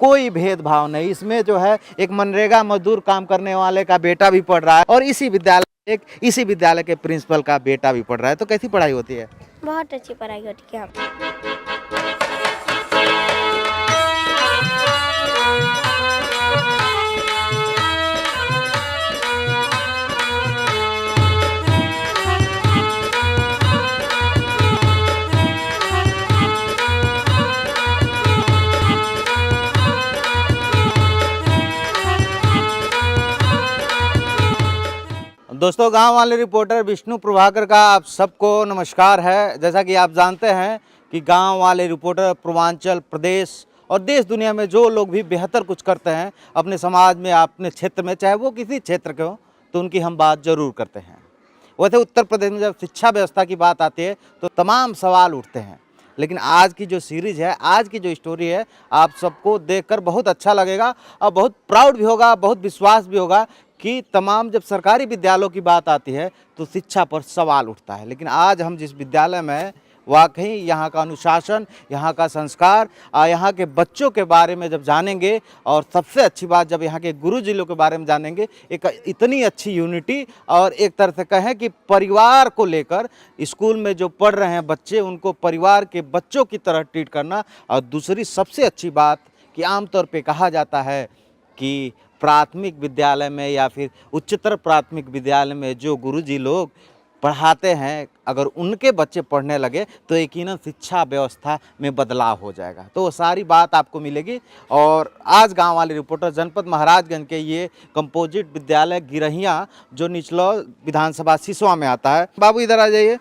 कोई भेदभाव नहीं। इसमें जो है एक मनरेगा मजदूर काम करने वाले का बेटा भी पढ़ रहा है और इसी विद्यालय के प्रिंसिपल का बेटा भी पढ़ रहा है। तो कैसी पढ़ाई होती है? बहुत अच्छी पढ़ाई होती है यहाँ पे। दोस्तों, गांव वाले रिपोर्टर विष्णु प्रभाकर का आप सबको नमस्कार है। जैसा कि आप जानते हैं कि गांव वाले रिपोर्टर पूर्वांचल प्रदेश और देश दुनिया में जो लोग भी बेहतर कुछ करते हैं अपने समाज में, अपने क्षेत्र में, चाहे वो किसी क्षेत्र के हो, तो उनकी हम बात जरूर करते हैं। वैसे उत्तर प्रदेश में जब शिक्षा व्यवस्था की बात आती है तो तमाम सवाल उठते हैं, लेकिन आज की जो सीरीज़ है, आज की जो स्टोरी है, आप सबको देखकर बहुत अच्छा लगेगा और बहुत प्राउड भी होगा, बहुत विश्वास भी होगा कि तमाम जब सरकारी विद्यालयों की बात आती है तो शिक्षा पर सवाल उठता है। लेकिन आज हम जिस विद्यालय में हैं, वाकई यहाँ का अनुशासन, यहाँ का संस्कार, यहाँ के बच्चों के बारे में जब जानेंगे और सबसे अच्छी बात जब यहाँ के गुरुजी लोग के बारे में जानेंगे, एक इतनी अच्छी यूनिटी और एक तरह से कहें कि परिवार को लेकर स्कूल में जो पढ़ रहे हैं बच्चे, उनको परिवार के बच्चों की तरह ट्रीट करना। और दूसरी सबसे अच्छी बात कि आमतौर पे कहा जाता है कि प्राथमिक विद्यालय में या फिर उच्चतर प्राथमिक विद्यालय में जो गुरुजी लोग पढ़ाते हैं, अगर उनके बच्चे पढ़ने लगे तो यकीनन शिक्षा व्यवस्था में बदलाव हो जाएगा। तो वो सारी बात आपको मिलेगी। और आज गांव वाले रिपोर्टर जनपद महाराजगंज के ये कंपोजिट विद्यालय गिरहिया जो निचलौल विधानसभा सिसवा में आता है। बाबू इधर आ जाइए।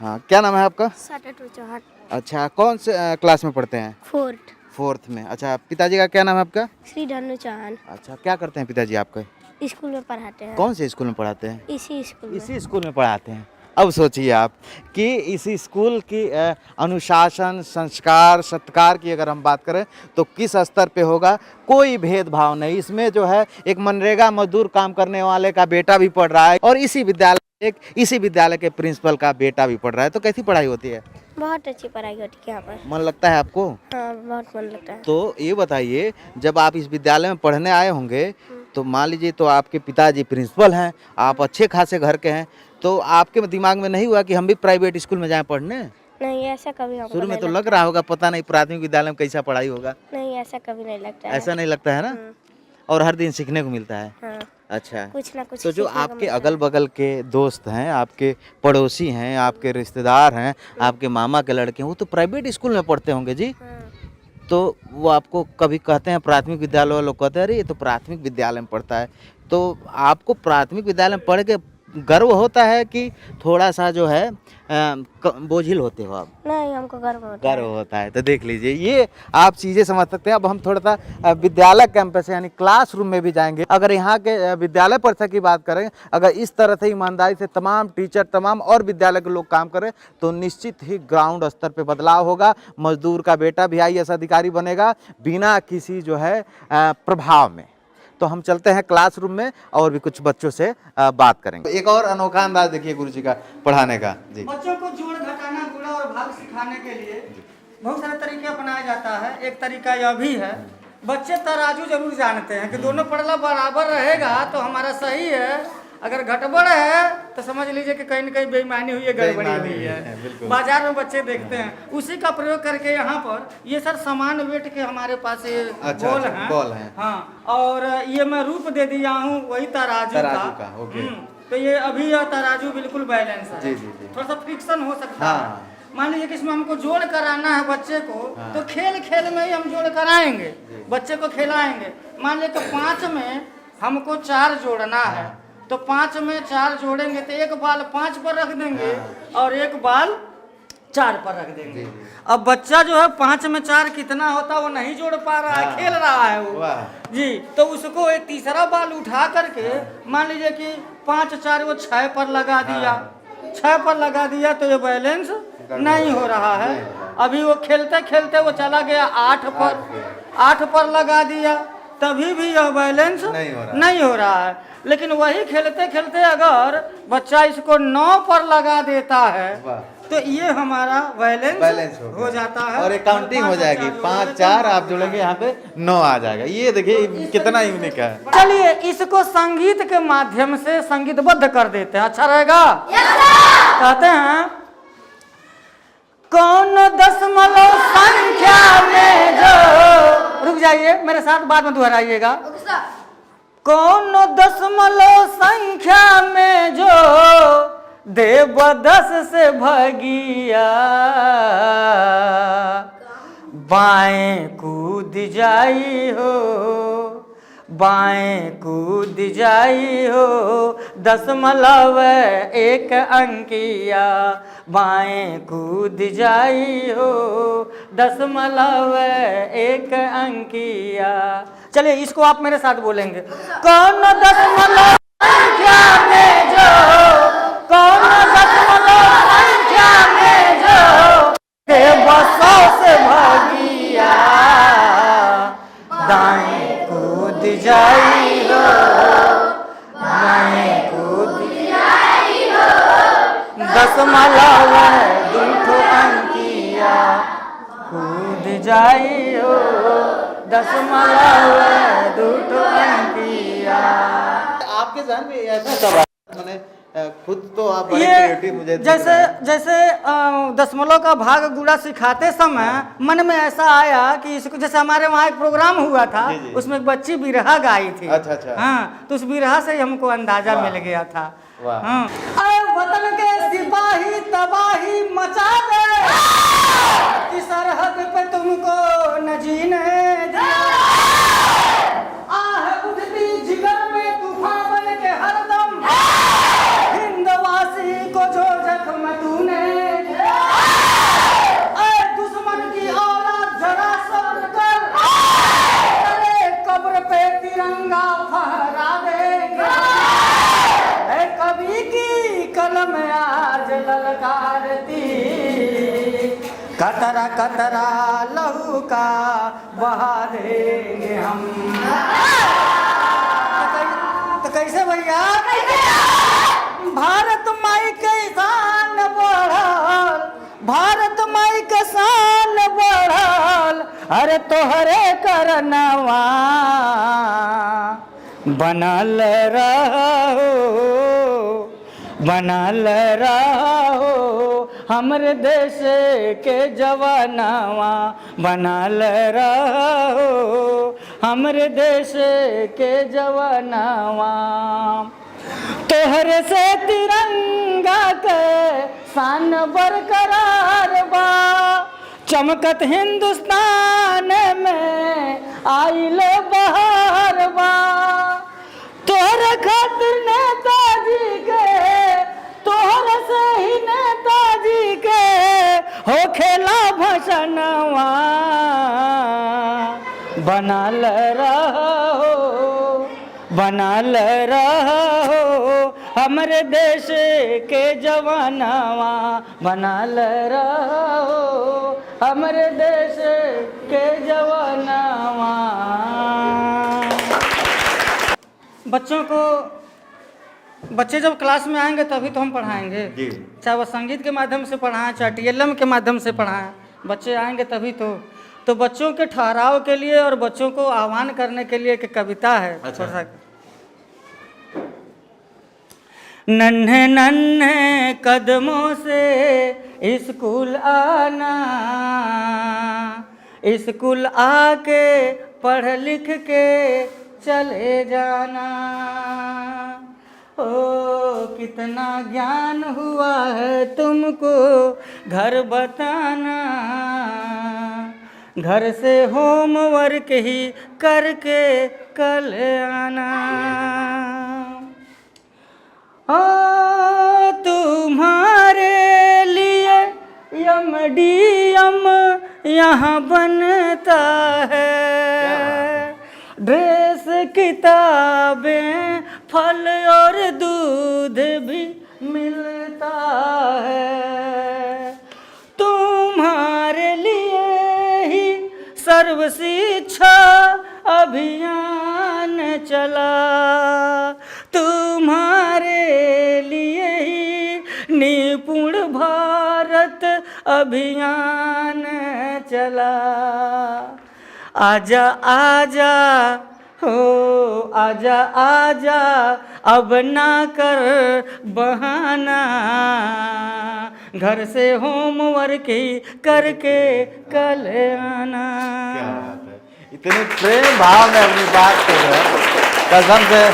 हाँ, क्या नाम है आपका? साटू चौहान। अच्छा, कौन से क्लास में पढ़ते हैं? फोर्थ में। अच्छा, पिताजी का क्या नाम है आपका? श्री धनु चौहान। अच्छा, क्या करते हैं पिताजी आपके? स्कूल में पढ़ाते हैं। कौन से स्कूल में पढ़ाते हैं? इसी स्कूल में पढ़ाते हैं। अब सोचिए आप कि इसी स्कूल की अनुशासन, संस्कार, सत्कार की अगर हम बात करें तो किस स्तर पे होगा, कोई भेदभाव नहीं। इसमें जो है एक मनरेगा मजदूर काम करने वाले का बेटा भी पढ़ रहा है और इसी विद्यालय के प्रिंसिपल का बेटा भी पढ़ रहा है। तो कैसी पढ़ाई होती है? बहुत अच्छी पढ़ाई होती है यहाँ पर। मन लगता है आपको? हाँ, बहुत मन लगता है। तो ये बताइए, जब आप इस विद्यालय में पढ़ने आए होंगे तो मान लीजिए तो आपके पिताजी प्रिंसिपल हैं, आप अच्छे खासे घर के हैं, तो आपके दिमाग में नहीं हुआ कि हम भी प्राइवेट स्कूल में जाएं पढ़ने? नहीं, ऐसा कभी हमको शुरू में नहीं तो लगता। लग रहा होगा पता नहीं प्राथमिक विद्यालय में कैसा पढ़ाई होगा। नहीं, ऐसा कभी नहीं लगता है। ऐसा नहीं लगता है ना? और हर दिन सीखने को मिलता है। हाँ, अच्छा, कुछ ना कुछ तो जो सीखने को आपके मिलता है। अगल बगल के दोस्त हैं, आपके पड़ोसी हैं, आपके रिश्तेदार हैं, आपके मामा के लड़के हैं, वो तो प्राइवेट स्कूल में पढ़ते होंगे जी। हाँ। तो वो आपको कभी कहते हैं, प्राथमिक विद्यालय वाले लोग कहते हैं अरे ये तो प्राथमिक विद्यालय में पढ़ता है, तो आपको प्राथमिक विद्यालय में पढ़ के गर्व होता है कि थोड़ा सा जो है बोझिल होते हो आप? नहीं, हमको गर्व होता है। तो देख लीजिए, ये आप चीज़ें समझ सकते हैं। अब हम थोड़ा सा विद्यालय कैंपस यानी क्लासरूम में भी जाएंगे। अगर यहाँ के विद्यालय परिषद की बात करें, अगर इस तरह से ईमानदारी से तमाम टीचर, तमाम और विद्यालय के लोग काम करें तो निश्चित ही ग्राउंड स्तर पे बदलाव होगा। मजदूर का बेटा भी IAS अधिकारी बनेगा बिना किसी जो है प्रभाव में। तो हम चलते हैं क्लासरूम में और भी कुछ बच्चों से बात करेंगे। एक और अनोखा अंदाज देखिए गुरुजी का पढ़ाने का जी। बच्चों को जोड़, घटाना, गुणा और भाग सिखाने के लिए बहुत सारे तरीके अपनाया जाता है। एक तरीका यह भी है, बच्चे तराजू जरूर जानते हैं कि दोनों पड़ला बराबर रहेगा तो हमारा सही है, अगर घटबड़ है तो समझ लीजिए कि कहीं न कहीं बेईमानी हुई है, गड़बड़ी हुई है। बाजार में बच्चे देखते हैं, उसी का प्रयोग करके यहाँ पर ये सर समान वेट के हमारे पास ये बॉल है। हाँ, और ये मैं रूप दे दिया हूँ वही तराजू का। तो ये अभी यह तराजू बिल्कुल बैलेंस है। थोड़ा सा फ्रिक्शन हो सकता है। मान लीजिए कि इसमें हमको जोड़ कराना है बच्चे को, तो खेल खेल में ही हम जोड़ कराएंगे, बच्चे को खिलाएंगे। मान लीजिए कि 5 में हमको 4 जोड़ना है, तो 5 में 4 जोड़ेंगे तो एक बाल 5 पर रख देंगे और एक बाल 4 पर रख देंगे। अब बच्चा जो है 5 में 4 कितना होता वो नहीं जोड़ पा रहा है, खेल रहा है वो जी, तो उसको एक तीसरा बाल उठा करके मान लीजिए कि 5 4 वो 6 पर लगा दिया, 6 पर लगा दिया तो ये बैलेंस नहीं हो रहा है। अभी वो खेलते खेलते वो चला गया 8 पर लगा दिया, तभी भी यह बैलेंस नहीं हो रहा है। लेकिन वही खेलते खेलते अगर बच्चा इसको 9 पर लगा देता है तो ये हमारा बैलेंस हो जाता है और काउंटिंग हो जाएगी, 5 4 आप जोड़ेंगे यहाँ पे 9 आ जाएगा। ये देखिए कितना यूनिक है। चलिए इसको संगीत के माध्यम से संगीतबद्ध कर देते हैं, अच्छा रहेगा। कहते हैं कौन दशमलव संख्या में जो, रुक जाइए मेरे साथ बाद में दोहराइएगा। कौन दशमलव संख्या में जो देव 10 से भगिया, बाएं कूद जाई हो, बाएं कूद जाई हो, दशमलव 1 अंकिया, बाएं कूद जाई हो, दशमलव 1 अंकिया। चलिए इसको आप मेरे साथ बोलेंगे। कौन दशमलव संख्या में जो, कौन दशमलव संख्या में जो देव 100 से भगिया, दाएं कूद जाई हो, दाएं कूद जाई हो, दशमलव 2 अंकिया, कूद जाई हो, दशमलव 2 अंकिया। आपके ध्यान में ऐसा सवाल मैंने खुद तो आप बड़े ये क्रिएटिव मुझे जैसे दशमलव का भाग गुणा सिखाते समय मन में ऐसा आया कि इसको, जैसे हमारे वहाँ एक प्रोग्राम हुआ था, जी, जी। उसमें एक बच्ची बिरहा गाई थी। अच्छा। हाँ, तो उस बिरहा से ही हमको अंदाजा मिल गया था। वाह। हाँ। अरे वतन के सिपाही तबाही मचा दे, कि सरहद पे तुमको न जीने दिया, आह उठती जिगर में तूफान बन के हरदम, हिंदवासी को जो जख्म तूने दिया, ऐ दुश्मन की औलाद जरा सब्र कर, अरे कब्र पे तिरंगा फहरा देंगे, ऐ कवि की कलम आज ललकारती, कतरा कतरा लहू का बहा देंगे हम। तो कैसे भैया? भारत माई के शान बढ़ल, भारत माई के शान बढ़ल, अरे तोहरे करनवा बनल रहो, बनल रहो, हमरे देश के जवानवा बनल रहो, हमरे देश के जवानवा, तोहरे से तिरंगा के शान बरकरार बा, चमकत हिंदुस्तान में आइल बहार बा, तोहरे खातिर नेताजी के, तोहरे से ही नेताजी के हो खेला भसनवा बनल रहो, बनल रहो, हमरे देश के जवानवा बनल रहो, हमरे देश के जवानवा। बच्चों को, बच्चे जब क्लास में आएंगे तभी तो हम पढ़ाएंगे, चाहे वह संगीत के माध्यम से पढ़ाएं, चाहे TLM के माध्यम से पढ़ाएं, बच्चे आएंगे तभी तो बच्चों के ठहराव के लिए और बच्चों को आह्वान करने के लिए एक कविता है। अच्छा। नन्हे नन्हे कदमों से स्कूल आना, स्कूल आके पढ़ लिख के चले जाना, ओ कितना ज्ञान हुआ है तुमको घर बताना, घर से होमवर्क ही करके कल आना, ओ तुम्हारे लिए MDM यहाँ बनता है, ड्रेस किताबें फल और दूध भी मिलता है, तुम्हारे लिए ही सर्व शिक्षा अभियान चला, तुम्हारे लिए ही निपुण भारत अमृत अभियान चला। आजा आजा हो आजा आजा अब ना कर बहाना, घर से होमवर्क ही करके कल आना। क्या बात है, इतने प्रेम भाव में अपनी बात कर रहे हैं, कसम से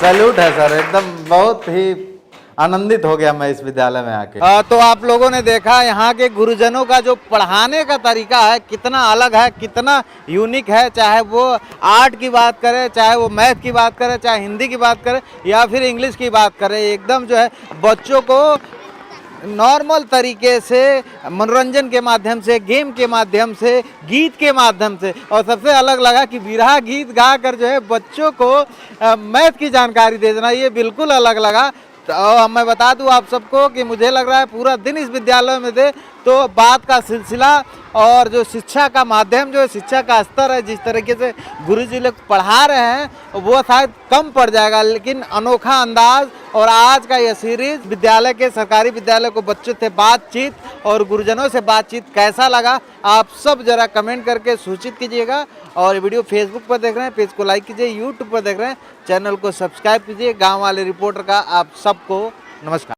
सैल्यूट है सर, एकदम बहुत ही आनंदित हो गया मैं इस विद्यालय में आके। तो आप लोगों ने देखा यहाँ के गुरुजनों का जो पढ़ाने का तरीका है कितना अलग है, कितना यूनिक है। चाहे वो आर्ट की बात करें, चाहे वो मैथ की बात करें, चाहे हिंदी की बात करें या फिर इंग्लिश की बात करें, एकदम जो है बच्चों को नॉर्मल तरीके से मनोरंजन के माध्यम से, गेम के माध्यम से, गीत के माध्यम से, और सबसे अलग लगा कि बिरहा गीत गा कर जो है बच्चों को मैथ की जानकारी दे देना, ये बिल्कुल अलग लगा। तो मैं बता दूं आप सबको कि मुझे लग रहा है पूरा दिन इस विद्यालय में थे तो बात का सिलसिला और जो शिक्षा का माध्यम, जो शिक्षा का स्तर है, जिस तरीके से गुरुजी लोग पढ़ा रहे हैं वो शायद कम पड़ जाएगा, लेकिन अनोखा अंदाज। और आज का यह सीरीज विद्यालय के, सरकारी विद्यालय को बच्चों से बातचीत और गुरुजनों से बातचीत कैसा लगा आप सब जरा कमेंट करके सूचित कीजिएगा। और वीडियो फेसबुक पर देख रहे हैं, पेज को लाइक कीजिए, यूट्यूब पर देख रहे हैं, चैनल को सब्सक्राइब कीजिए। गाँव वाले रिपोर्टर का आप सबको नमस्कार।